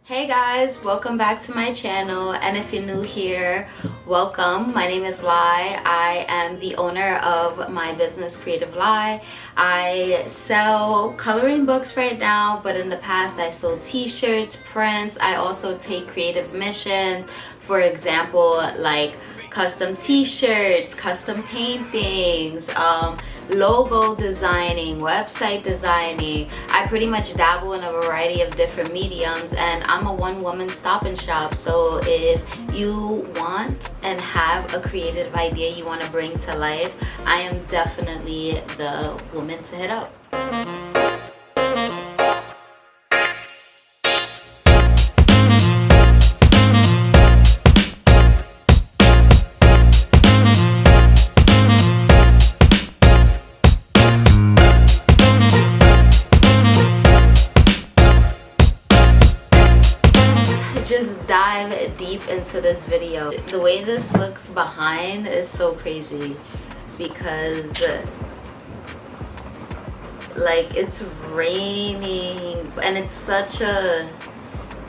Hey guys, welcome back to my channel, and if you're new here, welcome. My name is Lai. I am the owner of my business Creativiky. I sell coloring books right now, but in the past I sold t-shirts, prints. I also take creative missions, for example, like custom t-shirts, custom paintings, logo designing, website designing. I pretty much dabble in a variety of different mediums, and I'm a one-woman stop and shop. So if you want and have a creative idea you want to bring to life, I am definitely the woman to hit up. Just dive deep into this video. The way this looks behind is so crazy because like it's raining and it's such a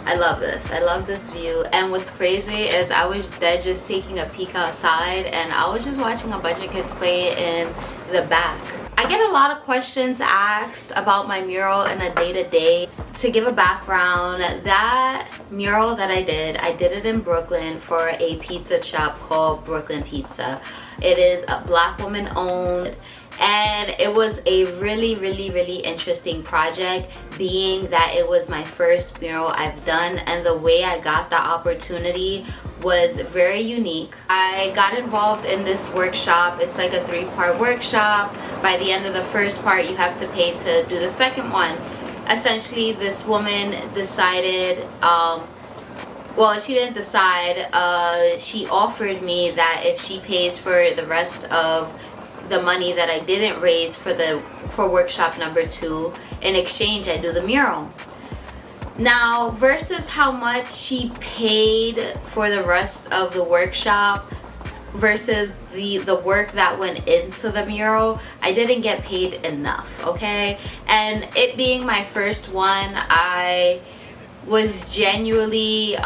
I love this view. And what's crazy is I was there just taking a peek outside and I was just watching a bunch of kids play in the back. I get a lot of questions asked about my mural in a day-to-day. To give a background, that mural that I did it in Brooklyn for a pizza shop called Brooklyn Pizza. It is a Black woman owned, and it was a really interesting project, being that it was my first mural I've done, and the way I got the opportunity was very unique. I got involved in this workshop. It's like a 3-part workshop. By the end of the first part, you have to pay to do the second one. Essentially, this woman decided, well, she didn't decide, she offered me that if she pays for the rest of the money that I didn't raise for workshop number 2, in exchange I do the mural. Now, versus how much she paid for the rest of the workshop versus the work that went into the mural, I didn't get paid enough, okay? And it being my first one, I was genuinely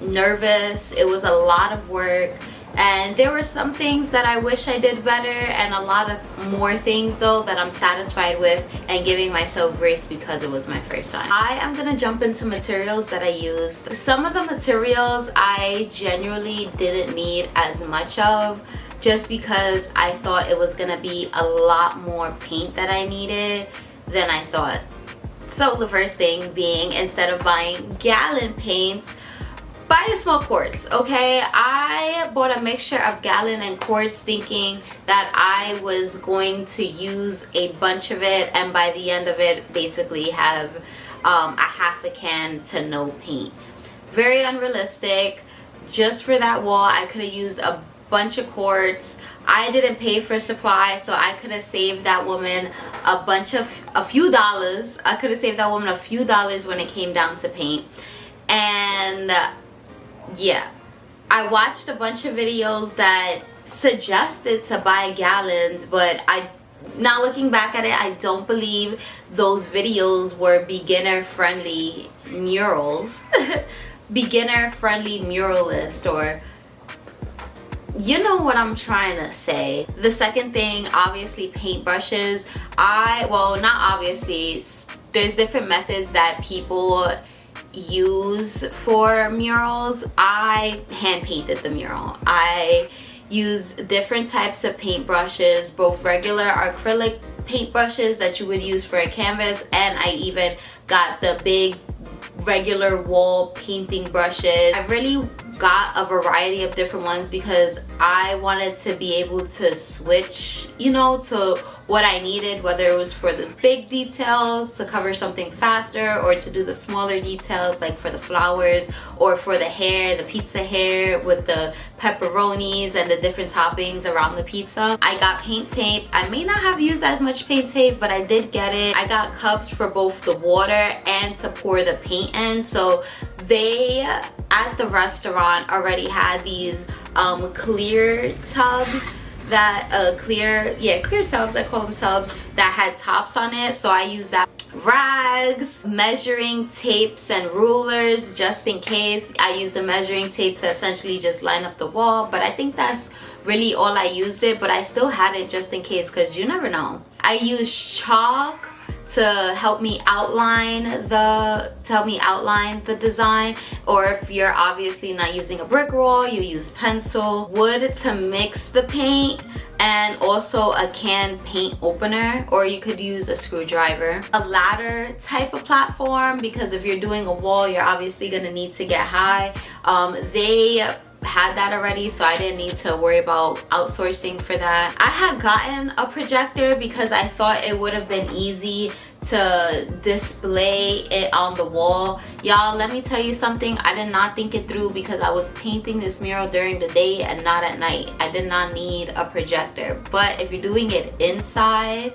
nervous. It was a lot of work, and there were some things that I wish I did better, and a lot of more things though that I'm satisfied with and giving myself grace because it was my first time. I am gonna jump into materials that I used. Some of the materials I genuinely didn't need as much of, just because I thought it was gonna be a lot more paint that I needed than I thought. So the first thing being, instead of buying gallon paints, buy the small quarts, okay? I bought a mixture of gallon and quarts thinking that I was going to use a bunch of it, and by the end of it basically have a half a can to no paint. Very unrealistic. Just for that wall I could have used a bunch of quarts. I didn't pay for supply, so I could have saved that woman a few dollars. I could have saved that woman a few dollars when it came down to paint. And yeah, I watched a bunch of videos that suggested to buy gallons, but now looking back at it, I don't believe those videos were beginner friendly murals. Beginner friendly muralist, or you know what I'm trying to say. The second thing, obviously paintbrushes. Well, not obviously, there's different methods that people use for murals. I hand painted the mural. I use different types of paintbrushes, both regular acrylic paintbrushes that you would use for a canvas, and I even got the big regular wall painting brushes. I really got a variety of different ones because I wanted to be able to switch, you know, to what I needed, whether it was for the big details to cover something faster, or to do the smaller details like for the flowers, or for the hair, the pizza hair with the pepperonis and the different toppings around the pizza. I got paint tape. I may not have used as much paint tape, but I did get it. I got cups for both the water and to pour the paint in. So they at the restaurant already had these clear tubs that clear tubs, I call them tubs, that had tops on it. So I used that rags, measuring tapes and rulers just in case. I use the measuring tapes to essentially just line up the wall, but I think that's really all I used it, but I still had it just in case because you never know. I use chalk to help me outline the design, or if you're obviously not using a brick wall, you use pencil. Wood to mix the paint, and also a can paint opener, or you could use a screwdriver. A ladder type of platform, because if you're doing a wall, you're obviously gonna need to get high. They had that already, so I didn't need to worry about outsourcing for that. I had gotten a projector because I thought it would have been easy to display it on the wall. Y'all, let me tell you something, I did not think it through because I was painting this mural during the day and not at night. I did not need a projector, but if you're doing it inside,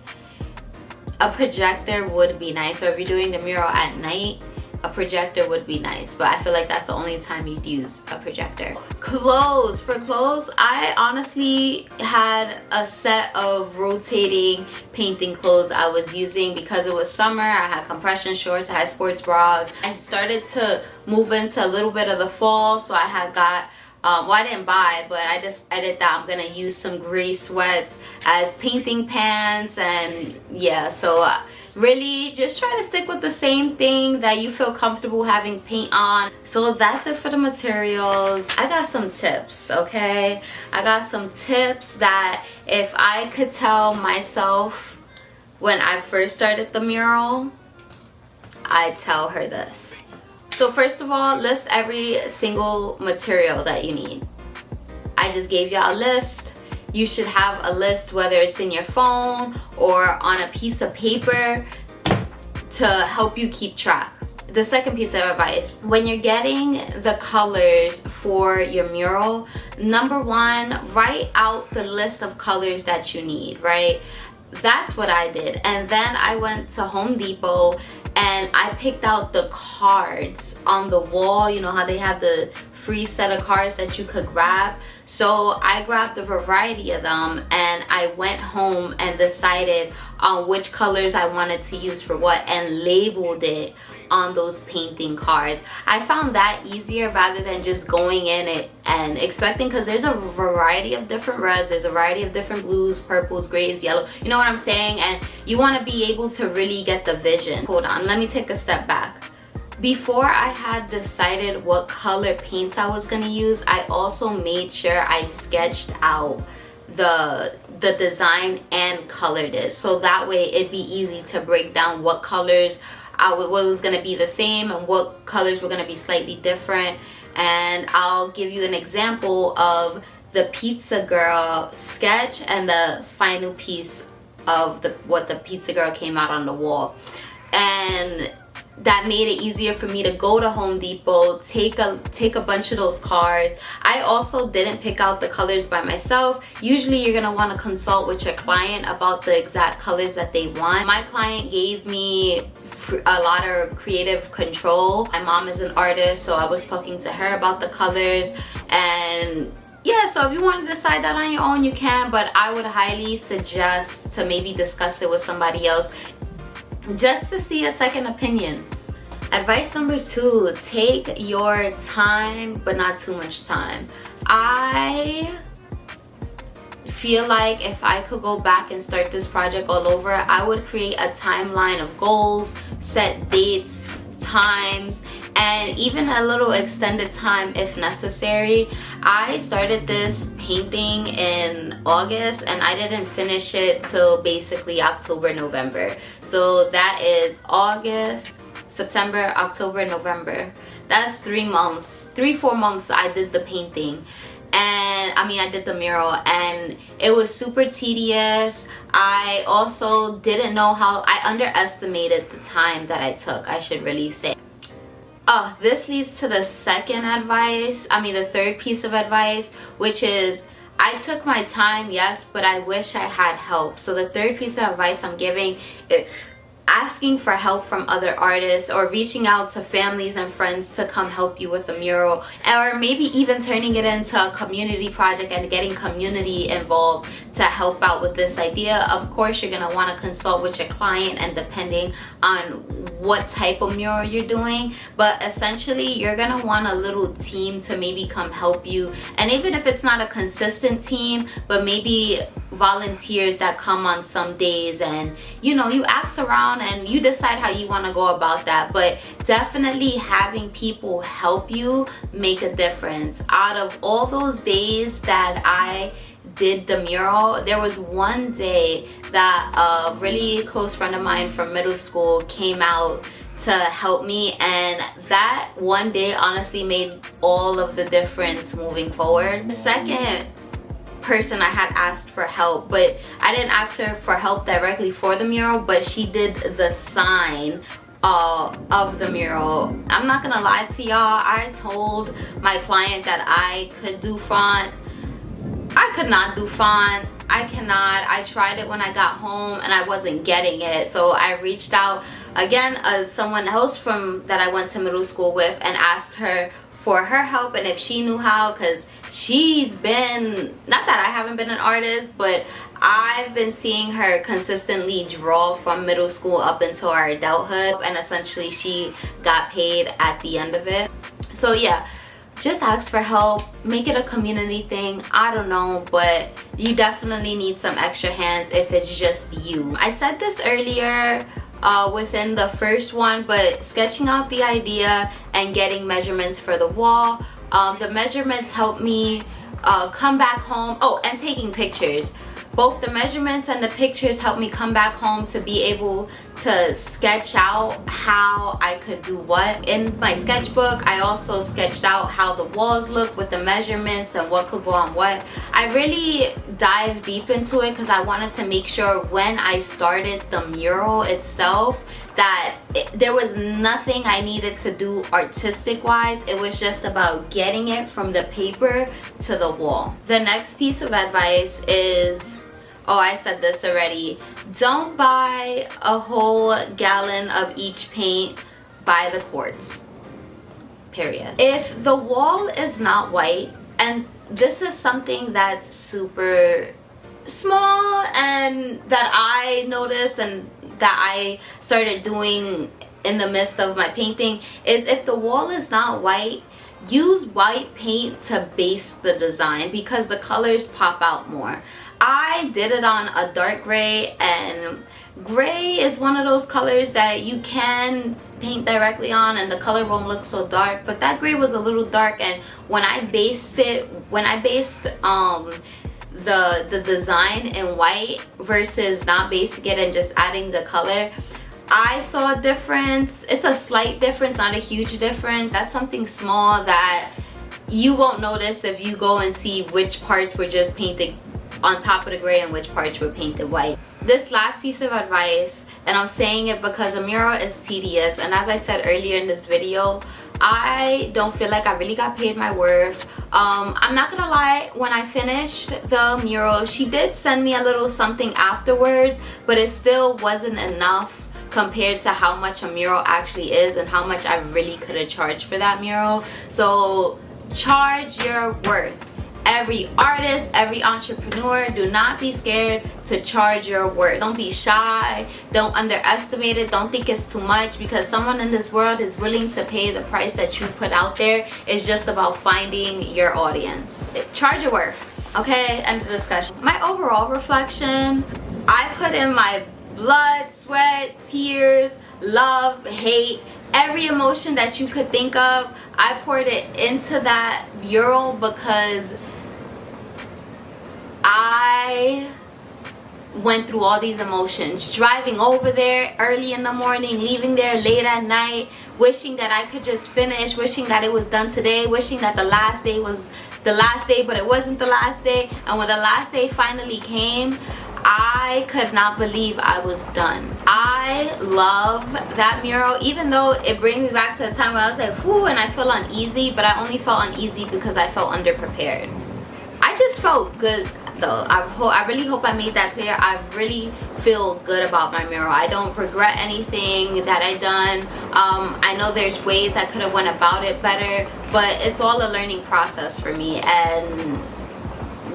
a projector would be nice. Or if you're doing the mural at night, a projector would be nice, but I feel like that's the only time you'd use a projector. Clothes. For clothes, I honestly had a set of rotating painting clothes I was using because it was summer. I had compression shorts, I had sports bras. I started to move into a little bit of the fall, so I had got well, I didn't buy, but I decided that I'm gonna use some gray sweats as painting pants, and yeah, so really just try to stick with the same thing that you feel comfortable having paint on. So that's it for the materials. I got some tips, okay? I got some tips that if I could tell myself when I first started the mural, I'd tell her this. So first of all, list every single material that you need. I just gave y'all a list. You should have a list, whether it's in your phone or on a piece of paper, to help you keep track. The second piece of advice, when you're getting the colors for your mural, number one, write out the list of colors that you need, right? That's what I did. And then I went to Home Depot and I picked out the cards on the wall. You know how they have the free set of cards that you could grab? So I grabbed a variety of them and I went home and decided on which colors I wanted to use for what and labeled it on those painting cards. I found that easier rather than just going in it and expecting, because there's a variety of different reds, there's a variety of different blues, purples, grays, yellow, you know what I'm saying? And you want to be able to really get the vision. Hold on, let me take a step back. Before I had decided what color paints I was gonna use, I also made sure I sketched out the design and colored it, so that way it'd be easy to break down what colors what was gonna be the same and what colors were gonna be slightly different. And I'll give you an example of the pizza girl sketch and the final piece of what the pizza girl came out on the wall. And that made it easier for me to go to Home Depot, take a bunch of those cards. I also didn't pick out the colors by myself. Usually you're gonna want to consult with your client about the exact colors that they want. My client gave me a lot of creative control. My mom is an artist, so I was talking to her about the colors. And yeah, so if you want to decide that on your own, you can, but I would highly suggest to maybe discuss it with somebody else just to see a second opinion. Advice number 2, take your time, but not too much time. I feel like if I could go back and start this project all over, I would create a timeline of goals, set dates, times, and even a little extended time if necessary. I started this painting in August and I didn't finish it till basically October, November. So that is August, September, October, November. That's 3 months, 3-4 months I did the painting. And I did the mural, and it was super tedious. I also didn't know how, I underestimated the time that I took, I should really say. Oh, this leads to the second advice, the third piece of advice, which is I took my time, yes, but I wish I had help. So the third piece of advice I'm giving is asking for help from other artists, or reaching out to families and friends to come help you with a mural, or maybe even turning it into a community project and getting community involved to help out with this idea. Of course, you're going to want to consult with your client, and depending on what type of mural you're doing, but essentially you're going to want a little team to maybe come help you. And even if it's not a consistent team, but maybe volunteers that come on some days, and you know, you ask around and you decide how you want to go about that. But definitely having people help you make a difference. Out of all those days that I did the mural, there was one day that a really close friend of mine from middle school came out to help me, and that one day honestly made all of the difference moving forward. The second person I had asked for help, but I didn't ask her for help directly for the mural, but she did the sign of the mural. I'm not gonna lie to y'all, I told my client that I could do font. I could not do font. I cannot. I tried it when I got home and I wasn't getting it. So I reached out again, someone else from that I went to middle school with, and asked her for her help and if she knew how, because she's been, not that I haven't been an artist, but I've been seeing her consistently draw from middle school up until our adulthood, and essentially she got paid at the end of it. So yeah, just ask for help, make it a community thing. I don't know, but you definitely need some extra hands if it's just you. I said this earlier within the first one, but sketching out the idea and getting measurements for the wall. The measurements helped me come back home. Oh, and taking pictures. Both the measurements and the pictures helped me come back home to be able to sketch out how I could do what. In my sketchbook, I also sketched out how the walls look with the measurements and what could go on what. I really dived deep into it because I wanted to make sure when I started the mural itself that there was nothing I needed to do artistic wise. It was just about getting it from the paper to the wall. The next piece of advice is, oh, I said this already, don't buy a whole gallon of each paint, buy the quarts, period. If the wall is not white, and this is something that's super small and that I noticed and that I started doing in the midst of my painting, is if the wall is not white, use white paint to base the design because the colors pop out more. I did it on a dark gray, and gray is one of those colors that you can paint directly on and the color won't look so dark, but that gray was a little dark, and when I based the design in white versus not basing it and just adding the color, I saw a difference. It's a slight difference, not a huge difference. That's something small that you won't notice if you go and see which parts were just painted on top of the gray and which parts were painted white. This last piece of advice, and I'm saying it because a mural is tedious, and as I said earlier in this video, I don't feel like I really got paid my worth. I'm not gonna lie, when I finished the mural, she did send me a little something afterwards, but it still wasn't enough compared to how much a mural actually is and how much I really could have charged for that mural. So charge your worth. Every artist, every entrepreneur, do not be scared to charge your worth. Don't be shy, don't underestimate it, don't think it's too much, because someone in this world is willing to pay the price that you put out there. It's just about finding your audience. Charge your worth, okay? End of discussion. My overall reflection, I put in my blood, sweat, tears, love, hate, every emotion that you could think of. I poured it into that mural because I went through all these emotions. Driving over there early in the morning, leaving there late at night, wishing that I could just finish, wishing that it was done today, wishing that the last day was the last day, but it wasn't the last day. And when the last day finally came, I could not believe I was done. I love that mural, even though it brings me back to a time where I was like, whoo, and I felt uneasy, but I only felt uneasy because I felt underprepared. I just felt good though. I really hope I made that clear. I really feel good about my mural. I don't regret anything that I done. I know there's ways I could have went about it better, but it's all a learning process for me. And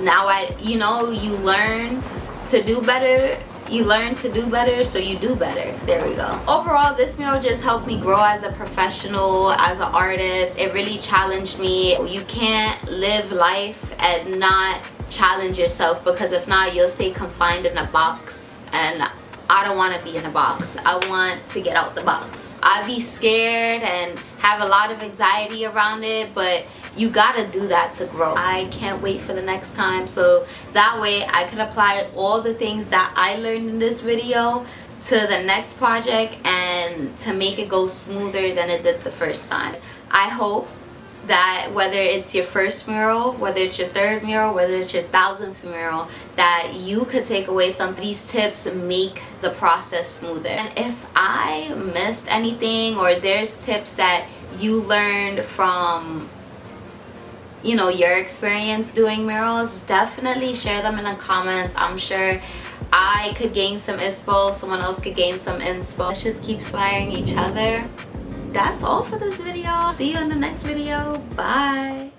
now you learn to do better. You learn to do better, so you do better. There we go. Overall, this mural just helped me grow as a professional, as an artist. It really challenged me. You can't live life and not challenge yourself, because if not, you'll stay confined in a box, and I don't want to be in a box. I want to get out the box. I'd be scared and have a lot of anxiety around it, but you gotta do that to grow. I can't wait for the next time, so that way I can apply all the things that I learned in this video to the next project and to make it go smoother than it did the first time. I hope that whether it's your first mural, whether it's your third mural, whether it's your 1000th mural, that you could take away some of these tips and make the process smoother. And if I missed anything, or there's tips that you learned from your experience doing murals, definitely share them in the comments. I'm sure I could gain some inspo, someone else could gain some inspo. Let's just keep inspiring each other. That's all for this video. See you in the next video. Bye.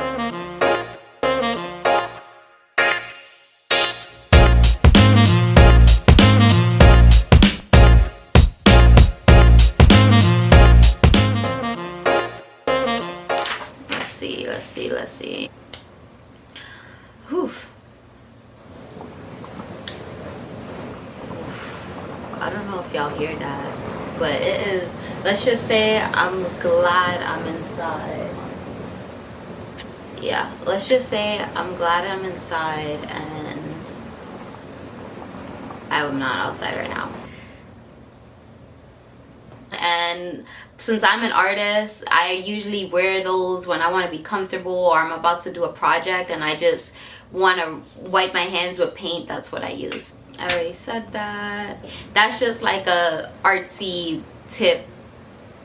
Let's see. Whew. I don't know if y'all hear that, but it is, let's just say I'm glad I'm inside. Yeah, let's just say I'm glad I'm inside and I'm not outside right now. And since I'm an artist, I usually wear those when I want to be comfortable, or I'm about to do a project and I just want to wipe my hands with paint. That's what I use. I already said that. That's just like a artsy tip.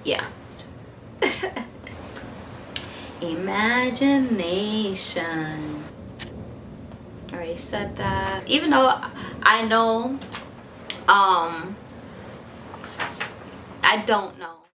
Yeah. Imagination. I already said that. Even though I know, I don't know.